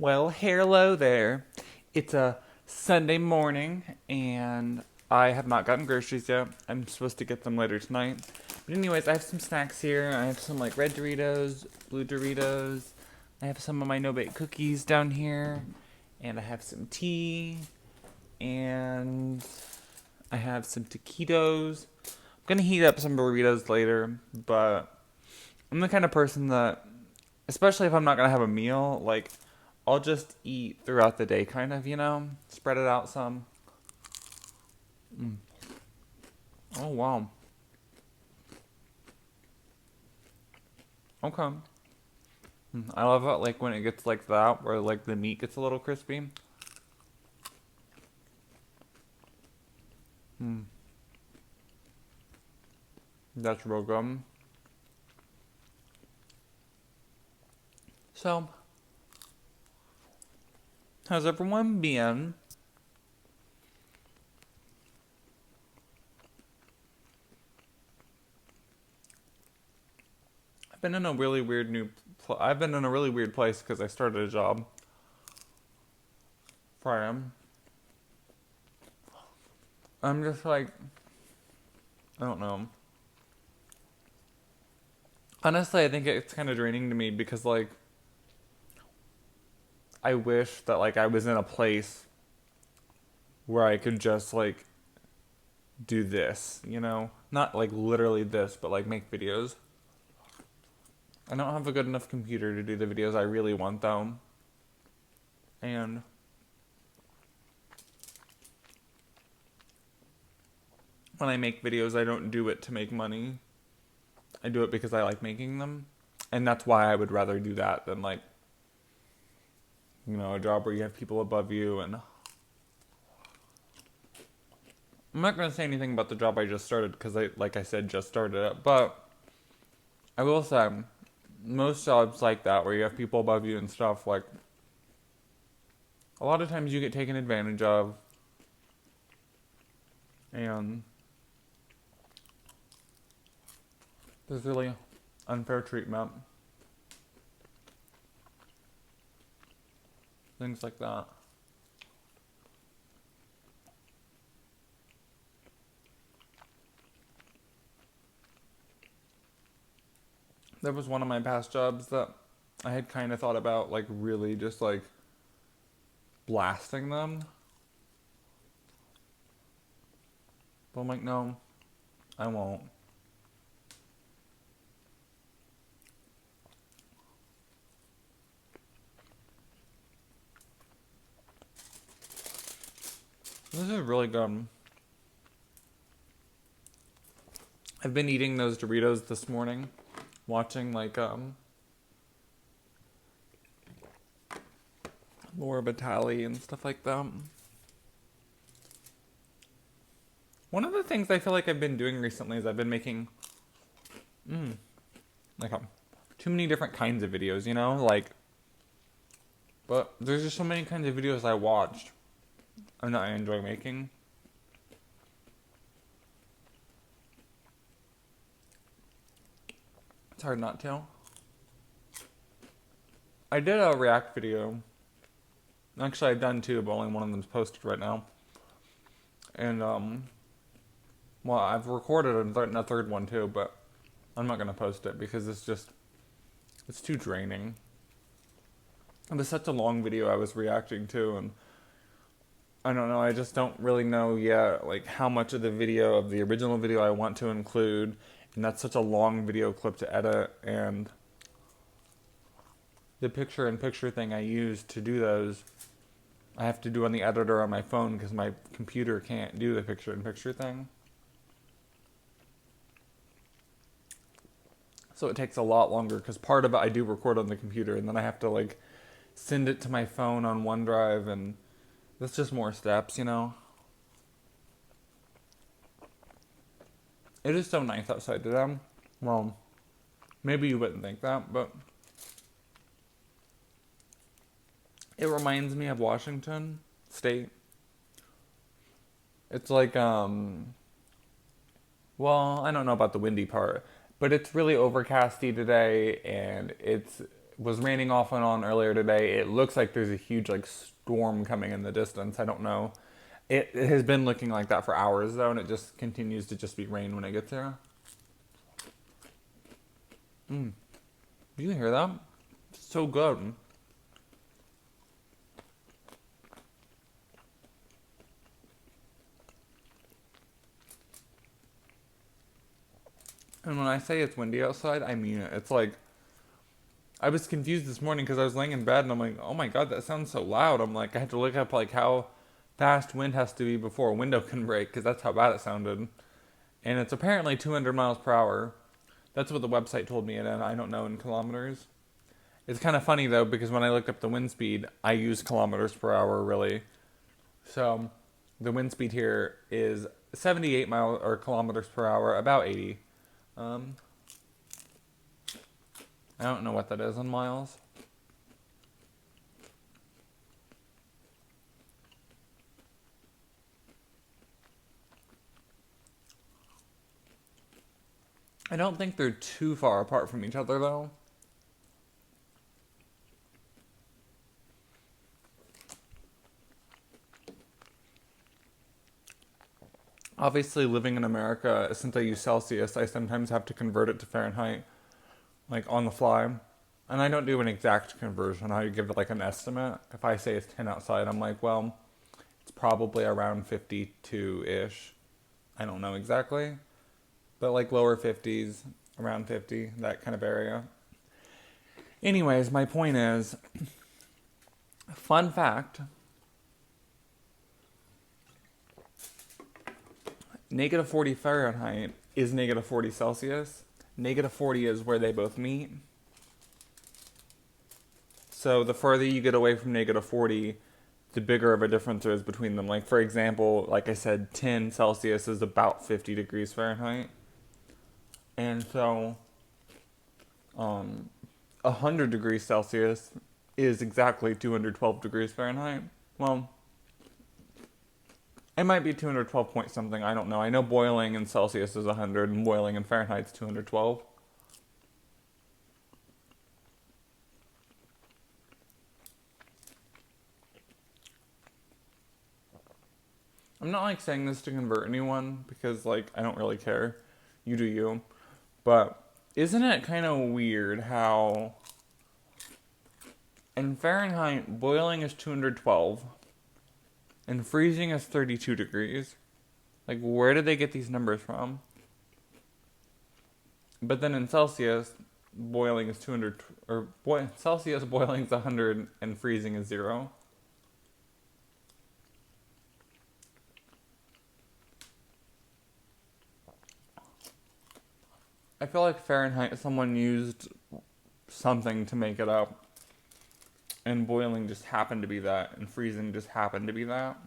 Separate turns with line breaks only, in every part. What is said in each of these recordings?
Well, hello there. It's a Sunday morning, and I have not gotten groceries yet. I'm supposed to get them later tonight. But anyways, I have some snacks here. I have some like red Doritos, blue Doritos. I have some of my no-bake cookies down here, and I have some tea, and I have some taquitos. I'm gonna heat up some burritos later, but I'm the kind of person that, especially if I'm not gonna have a meal, like I'll just eat throughout the day, kind of, spread it out some. Oh wow. Okay. I love it, like when it gets like that, where like the meat gets a little crispy. Mm, that's real good. So, how's everyone been? I've been in a really weird I've been in a really weird place because I started a job. Friday. I'm just like, I don't know. Honestly, I think it's kind of draining to me because like I wish that like I was in a place where I could just like do this, Not like literally this, but like make videos. I don't have a good enough computer to do the videos I really want though. And when I make videos, I don't do it to make money. I do it because I like making them. And that's why I would rather do that than like, a job where you have people above you. And I'm not going to say anything about the job I just started because like I said, just started it. But I will say, most jobs like that where you have people above you and stuff, like a lot of times you get taken advantage of. And there's really unfair treatment. Things like that. There was one of my past jobs that I had kind of thought about like really just like blasting them. But I'm like, no, I won't. This is really good. I've been eating those Doritos this morning, watching like Laura Batali and stuff like that. One of the things I feel like I've been doing recently is I've been making like too many different kinds of videos, like, but there's just so many kinds of videos I watched and that I enjoy making. It's hard not to. I did a React video. Actually, I've done two, but only one of them's posted right now. And well, I've recorded a third one too, but I'm not gonna post it because it's too draining. It was such a long video I was reacting to, and I don't know, I just don't really know yet, like, how much of the video, of the original video I want to include, and that's such a long video clip to edit, and the picture-in-picture thing I use to do those, I have to do on the editor on my phone because my computer can't do the picture-in-picture thing. So it takes a lot longer because part of it I do record on the computer, and then I have to, like, send it to my phone on OneDrive, and that's just more steps, It is so nice outside today. Well, maybe you wouldn't think that, but it reminds me of Washington State. It's like, well, I don't know about the windy part, but it's really overcasty today, and was raining off and on earlier today. It looks like there's a huge like storm coming in the distance. I don't know. It has been looking like that for hours though, and it just continues to just be rain when it gets there. Do you hear that? It's so good. And when I say it's windy outside, I mean it. It's like I was confused this morning because I was laying in bed and I'm like, oh my god, that sounds so loud. I'm like, I had to look up like how fast wind has to be before a window can break because that's how bad it sounded. And it's apparently 200 miles per hour. That's what the website told me, and I don't know in kilometers. It's kind of funny though because when I looked up the wind speed, I use kilometers per hour really. So the wind speed here is 78 miles or kilometers per hour, about 80. Um, I don't know what that is in miles. I don't think they're too far apart from each other though. Obviously, living in America, since I use Celsius, I sometimes have to convert it to Fahrenheit, like on the fly. And I don't do an exact conversion. I give it like an estimate. If I say it's 10 outside, I'm like, well, it's probably around 52-ish. I don't know exactly. But like lower 50s, around 50, that kind of area. Anyways, my point is, fun fact, negative 40 Fahrenheit is negative 40 Celsius. Negative 40 is where they both meet. So the further you get away from negative 40, the bigger of a difference there is between them. Like, for example, like I said, 10 Celsius is about 50 degrees Fahrenheit. And so, 100 degrees Celsius is exactly 212 degrees Fahrenheit. Well, it might be 212 point something, I don't know. I know boiling in Celsius is 100 and boiling in Fahrenheit is 212. I'm not like saying this to convert anyone because like I don't really care. You do you. But isn't it kind of weird how in Fahrenheit boiling is 212 and freezing is 32 degrees? Like where did they get these numbers from? But then in Celsius boiling is 200 or Celsius boiling is 100 and freezing is 0. I feel like Fahrenheit, someone used something to make it up. And boiling just happened to be that. And freezing just happened to be that.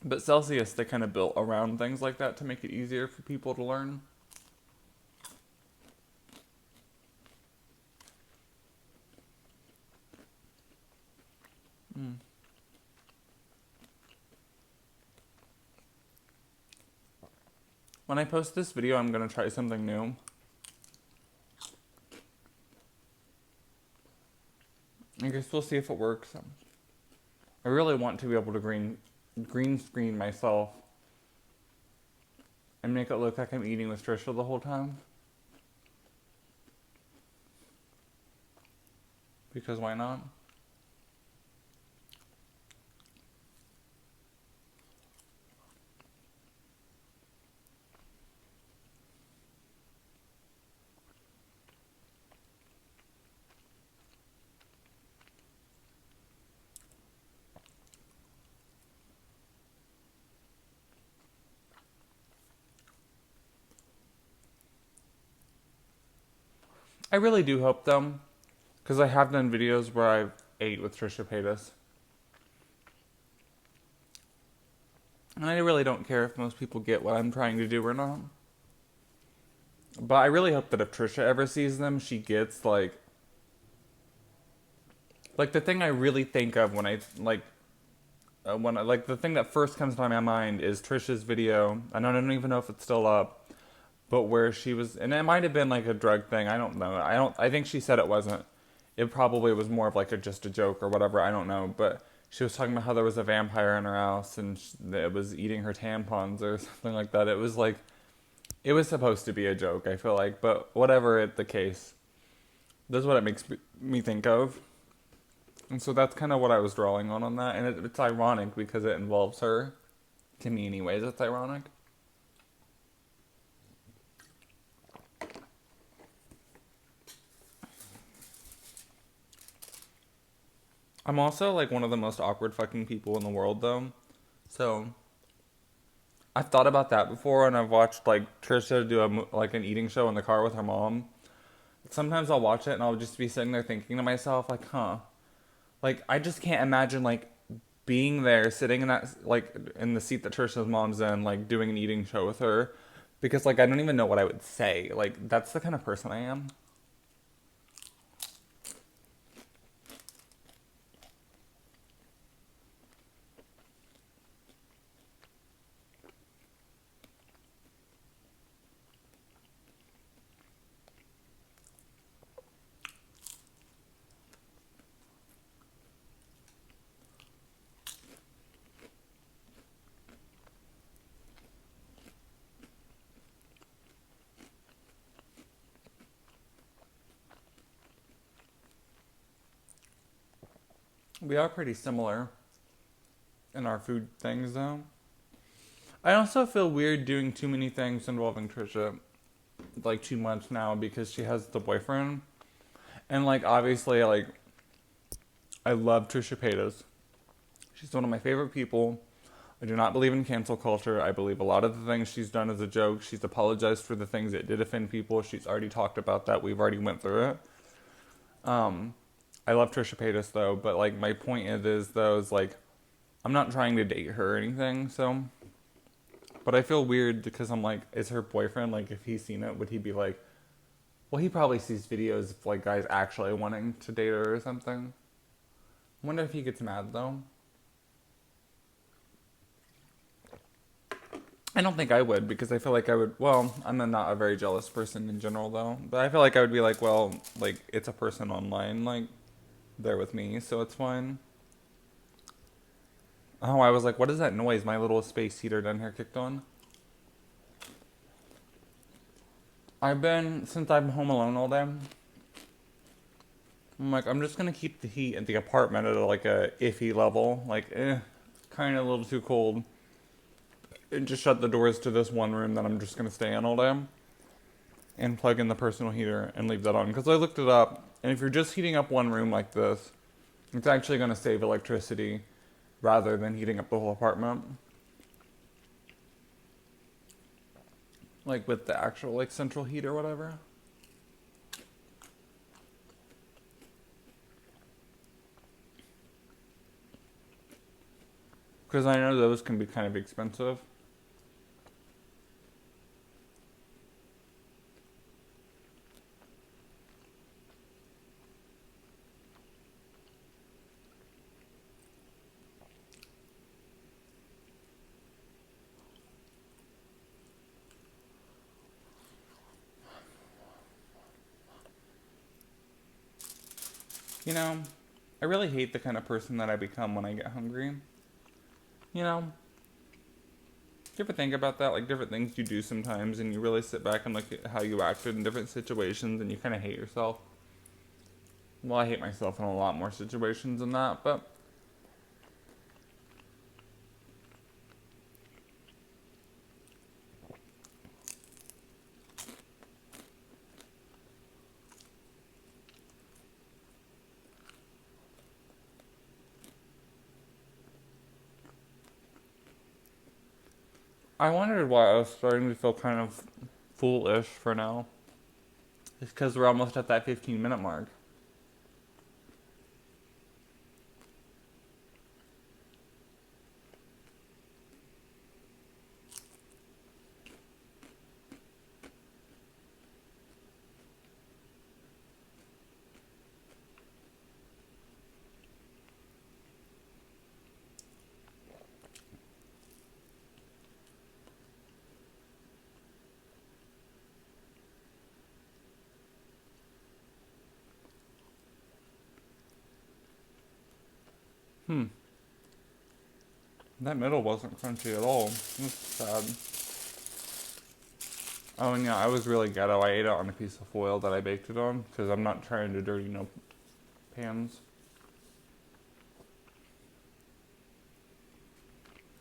But Celsius, they kind of built around things like that to make it easier for people to learn. When I post this video, I'm going to try something new. I guess we'll see if it works. I really want to be able to green screen myself and make it look like I'm eating with Trisha the whole time. Because why not? I really do hope though, because I have done videos where I've ate with Trisha Paytas. And I really don't care if most people get what I'm trying to do or not. But I really hope that if Trisha ever sees them, she gets like the thing I really think of when I like the thing that first comes to my mind is Trisha's video. And I don't even know if it's still up, but where she was, and it might have been like a drug thing. I don't know. I think she said it wasn't. It probably was more of like just a joke or whatever. I don't know. But she was talking about how there was a vampire in her house and it was eating her tampons or something like that. It was like, it was supposed to be a joke, I feel like. But whatever the case, this is what it makes me think of. And so that's kind of what I was drawing on that. And it's ironic because it involves her. To me, anyways, it's ironic. I'm also like one of the most awkward fucking people in the world, though. So I've thought about that before, and I've watched like Trisha do like an eating show in the car with her mom. Sometimes I'll watch it and I'll just be sitting there thinking to myself, like, huh, like I just can't imagine like being there, sitting in that like in the seat that Trisha's mom's in, like doing an eating show with her, because like I don't even know what I would say. Like that's the kind of person I am. We are pretty similar in our food things, though. I also feel weird doing too many things involving Trisha, like too much now because she has the boyfriend, and like obviously like I love Trisha Paytas. She's one of my favorite people. I do not believe in cancel culture. I believe a lot of the things she's done is a joke. She's apologized for the things that did offend people. She's already talked about that. We've already went through it. Um, I love Trisha Paytas though, but like my point is though is like I'm not trying to date her or anything. So, but I feel weird because I'm like, is her boyfriend like if he's seen it, would he be like, well, he probably sees videos of like guys actually wanting to date her or something. I wonder if he gets mad though. I don't think I would because I feel like I would. Well, I'm not a very jealous person in general though, but I feel like I would be like, well, like it's a person online, like they're with me, so it's fine. Oh, I was like, what is that noise? My little space heater down here kicked on. I've been since I'm home alone all day. I'm like, I'm just gonna keep the heat at the apartment at like a iffy level, like kind of a little too cold, and just shut the doors to this one room that I'm just gonna stay in all day. And plug in the personal heater and leave that on. Because I looked it up, and if you're just heating up one room like this, it's actually going to save electricity rather than heating up the whole apartment. Like with the actual like central heat or whatever. Because I know those can be kind of expensive. You know, I really hate the kind of person that I become when I get hungry. You know, do you ever think about that? Like different things you do sometimes, and you really sit back and look at how you acted in different situations, and you kind of hate yourself. Well, I hate myself in a lot more situations than that, but I wondered why I was starting to feel kind of foolish for now. It's because we're almost at that 15-minute mark. Hmm. That middle wasn't crunchy at all. That's sad. Oh, and yeah, I was really ghetto. I ate it on a piece of foil that I baked it on because I'm not trying to dirty no pans.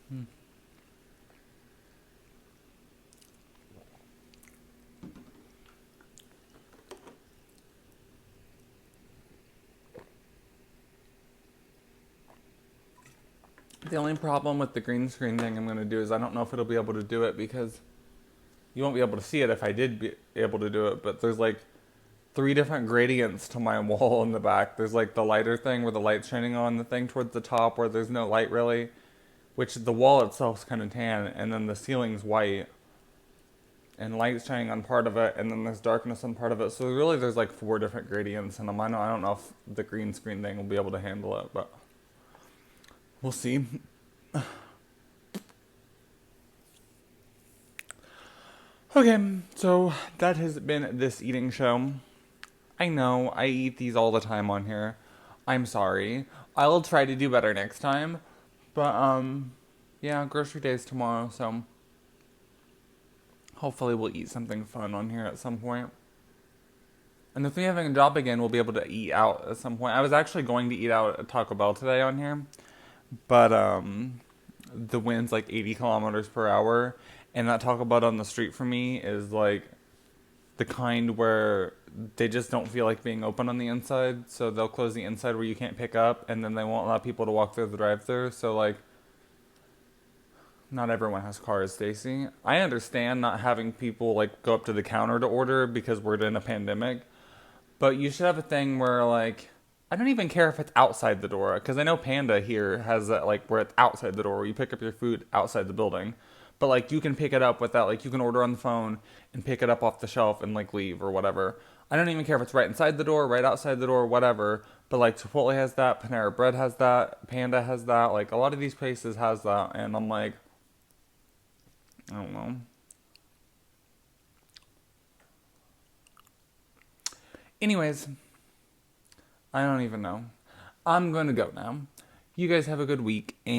Hmm. The only problem with the green screen thing I'm going to do is I don't know if it'll be able to do it because you won't be able to see it if I did be able to do it, but there's like three different gradients to my wall in the back. There's like the lighter thing where the light's shining on the thing towards the top where there's no light really, which the wall itself's kind of tan, and then the ceiling's white, and light's shining on part of it, and then there's darkness on part of it. So really there's like four different gradients, and I don't know if the green screen thing will be able to handle it, but we'll see. Okay, so that has been this eating show. I know, I eat these all the time on here. I'm sorry. I'll try to do better next time. But, yeah, grocery day's tomorrow, so hopefully we'll eat something fun on here at some point. And if we have a job again, we'll be able to eat out at some point. I was actually going to eat out at Taco Bell today on here, but, the wind's like 80 kilometers per hour, and that Taco Bell on the street for me is like the kind where they just don't feel like being open on the inside, so they'll close the inside where you can't pick up, and then they won't allow people to walk through the drive-thru. So like, not everyone has cars, Stacy. I understand not having people like go up to the counter to order because we're in a pandemic, but you should have a thing where like I don't even care if it's outside the door because I know Panda here has that like where it's outside the door where you pick up your food outside the building. But like you can pick it up without like you can order on the phone and pick it up off the shelf and like leave or whatever. I don't even care if it's right inside the door, right outside the door, whatever. But like Chipotle has that, Panera Bread has that, Panda has that. Like a lot of these places has that, and I'm like, I don't know. Anyways, I don't even know. I'm going to go now. You guys have a good week, and